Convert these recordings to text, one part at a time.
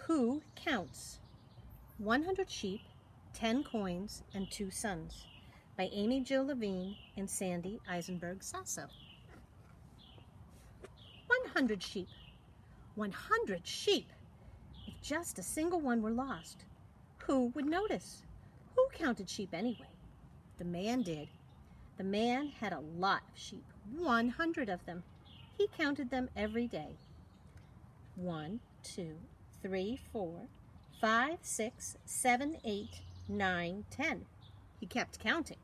Who Counts? 100 Sheep, 10 Coins, and 2 Sons by Amy Jo Levine and Sandy Eisenberg Sasso. 100 sheep. 100 sheep! If just a single one were lost, who would notice? Who counted sheep anyway? The man did. The man had a lot of sheep, 100 of them. He counted them every day. 1, 2, 3, 4, 5, 6, 7, 8, 9, 10. He kept counting.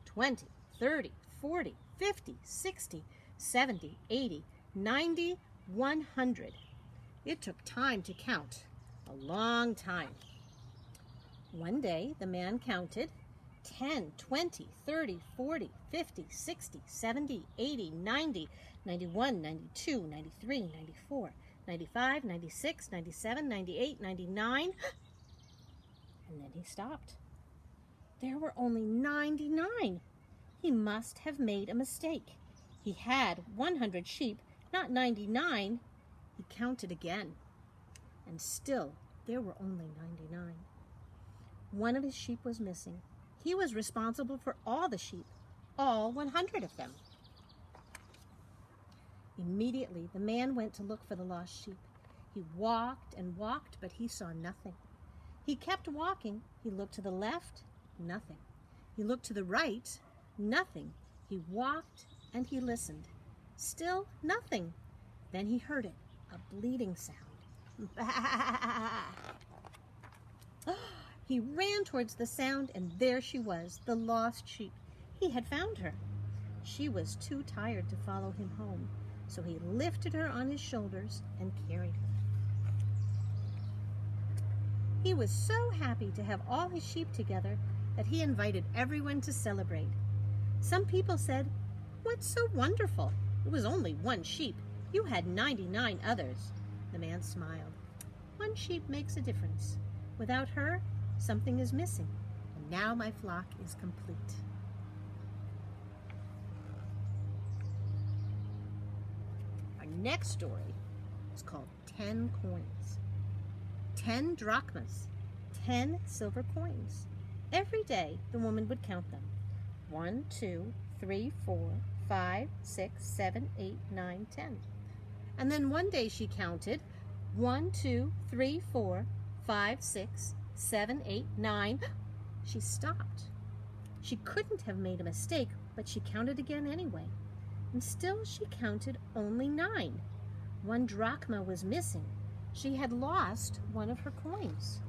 20, 30, 40, 50, 60, 70, 80, 90, 100. It took time to count, a long time. One day the man counted 10, 20, 30, 40, 50, 60, 70, 80, 90, 91, 92, 93, 94, 95, 96, 97, 98, 99, and then he stopped. There were only 99. He must have made a mistake. He had 100 sheep, not 99. He counted again, and still there were only 99. One of his sheep was missing. He was responsible for all the sheep, all 100 of them. Immediately, the man went to look for the lost sheep. He walked and walked, but he saw nothing. He kept walking. He looked to the left, nothing. He looked to the right, nothing. He walked and he listened. Still nothing. Then he heard it, a bleating sound. He ran towards the sound, and there she was, the lost sheep. He had found her. She was too tired to follow him home, so he lifted her on his shoulders and carried her. He was so happy to have all his sheep together that he invited everyone to celebrate. Some people said, "What's so wonderful? It was only one sheep. You had 99 others." The man smiled. "One sheep makes a difference. Without her, something is missing, and now my flock is complete." Our next story is called 10 Coins. 10 drachmas, 10 silver coins. Every day the woman would count them. 1, 2, 3, 4, 5, 6, 7, 8, 9, 10. And then one day she counted 1, 2, 3, 4, 5, 6, 7, 8, 9. She stopped. She couldn't have made a mistake, but she counted again anyway. And still she counted only 9. 1 drachma was missing. She had lost one of her coins.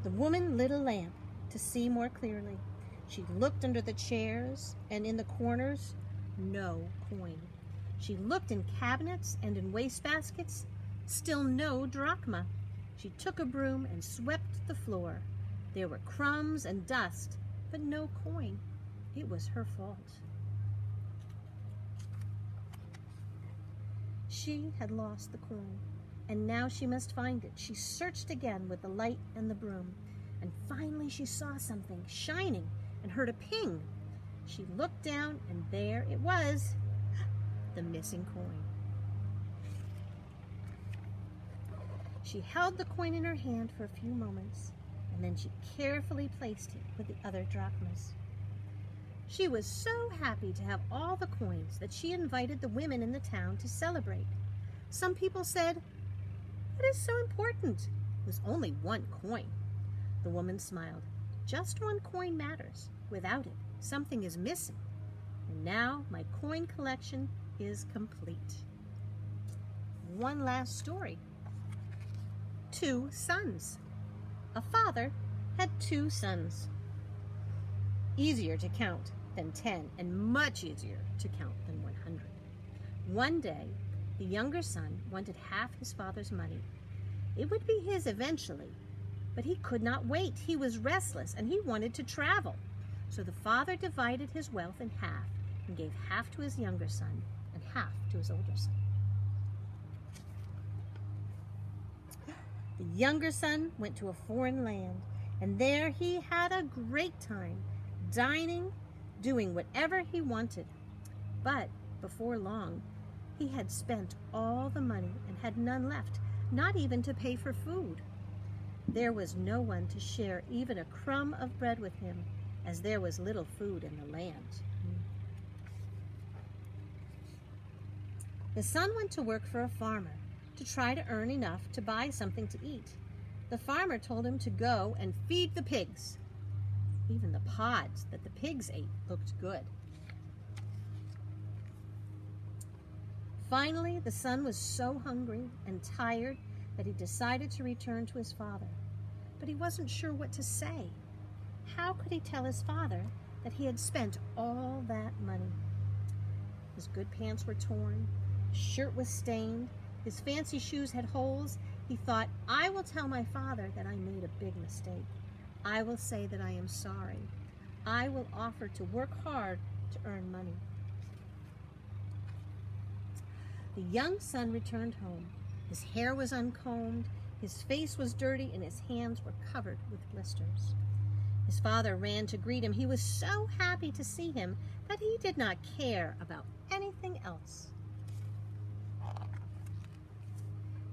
The woman lit a lamp to see more clearly. She looked under the chairs and in the corners. No coin. She looked in cabinets and in wastebaskets. Still no drachma. She took a broom and swept the floor. There were crumbs and dust, but no coin. It was her fault. She had lost the coin, and now she must find it. She searched again with the light and the broom, and finally she saw something shining and heard a ping. She looked down, and there it was, the missing coin. She held the coin in her hand for a few moments, and then she carefully placed it with the other drachmas. She was so happy to have all the coins that she invited the women in the town to celebrate. Some people said, "What is so important? It was only 1 coin." The woman smiled. "Just 1 coin matters. Without it, something is missing. And now my coin collection is complete." One last story. 2 sons. A father had 2 sons. Easier to count than 10, and much easier to count than 100. One day, the younger son wanted half his father's money. It would be his eventually, but he could not wait. He was restless, and he wanted to travel. So the father divided his wealth in half and gave half to his younger son and half to his older son. The younger son went to a foreign land, and there he had a great time, dining, doing whatever he wanted. But before long, He had spent all the money and had none left, not even to pay for food. There was no one to share even a crumb of bread with him, as there was little food in the land. The son went to work for a farmer to try to earn enough to buy something to eat. The farmer told him to go and feed the pigs. Even the pods that the pigs ate looked good. Finally, the son was so hungry and tired that he decided to return to his father. But he wasn't sure what to say. How could he tell his father that he had spent all that money? His good pants were torn, his shirt was stained, his fancy shoes had holes. He thought, I will tell my father that I made a big mistake. I will say that I am sorry. I will offer to work hard to earn money. The young son returned home. His hair was uncombed, his face was dirty, and his hands were covered with blisters. His father ran to greet him. He was so happy to see him that he did not care about anything else.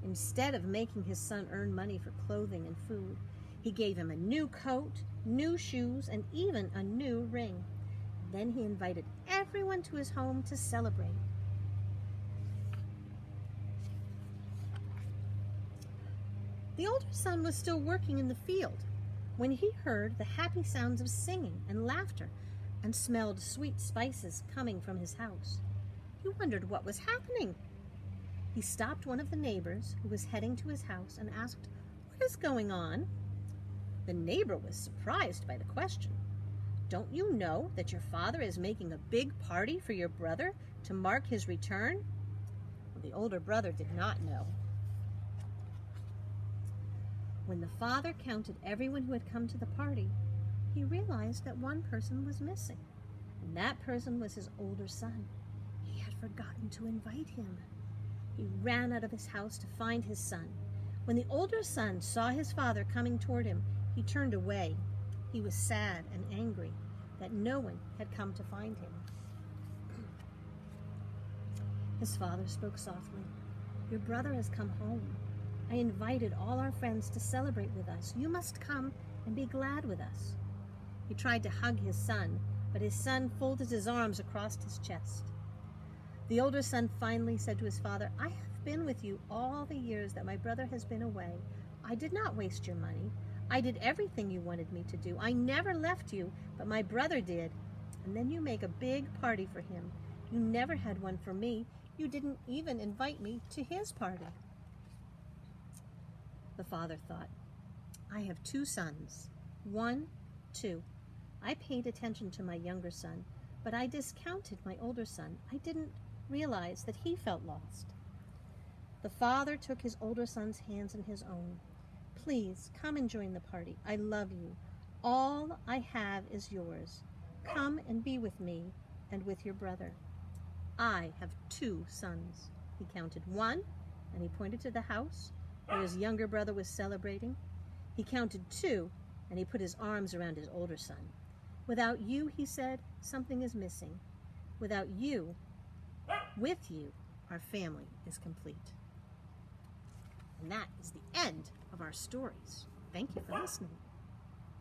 Instead of making his son earn money for clothing and food, he gave him a new coat, new shoes, and even a new ring. Then he invited everyone to his home to celebrate. The older son was still working in the field when he heard the happy sounds of singing and laughter and smelled sweet spices coming from his house. He wondered what was happening. He stopped one of the neighbors who was heading to his house and asked, "What is going on?" The neighbor was surprised by the question. "Don't you know that your father is making a big party for your brother to mark his return?" Well, the older brother did not know. When the father counted everyone who had come to the party, he realized that one person was missing, and that person was his older son. He had forgotten to invite him. He ran out of his house to find his son. When the older son saw his father coming toward him, he turned away. He was sad and angry that no one had come to find him. His father spoke softly. "Your brother has come home. I invited all our friends to celebrate with us. You must come and be glad with us." He tried to hug his son, but his son folded his arms across his chest. The older son finally said to his father, "I have been with you all the years that my brother has been away. I did not waste your money. I did everything you wanted me to do. I never left you, but my brother did. And then you make a big party for him. You never had one for me. You didn't even invite me to his party." The father thought, "I have two sons. 1, 2. I paid attention to my younger son, but I discounted my older son. I didn't realize that he felt lost." The father took his older son's hands in his own. "Please, come and join the party. I love you. All I have is yours. Come and be with me and with your brother. I have 2 sons." He counted 1, and he pointed to the house where his younger brother was celebrating. He counted 2, and he put his arms around his older son. "Without you," he said, "something is missing. Without you, with you, our family is complete." And that is the end of our stories. Thank you for listening.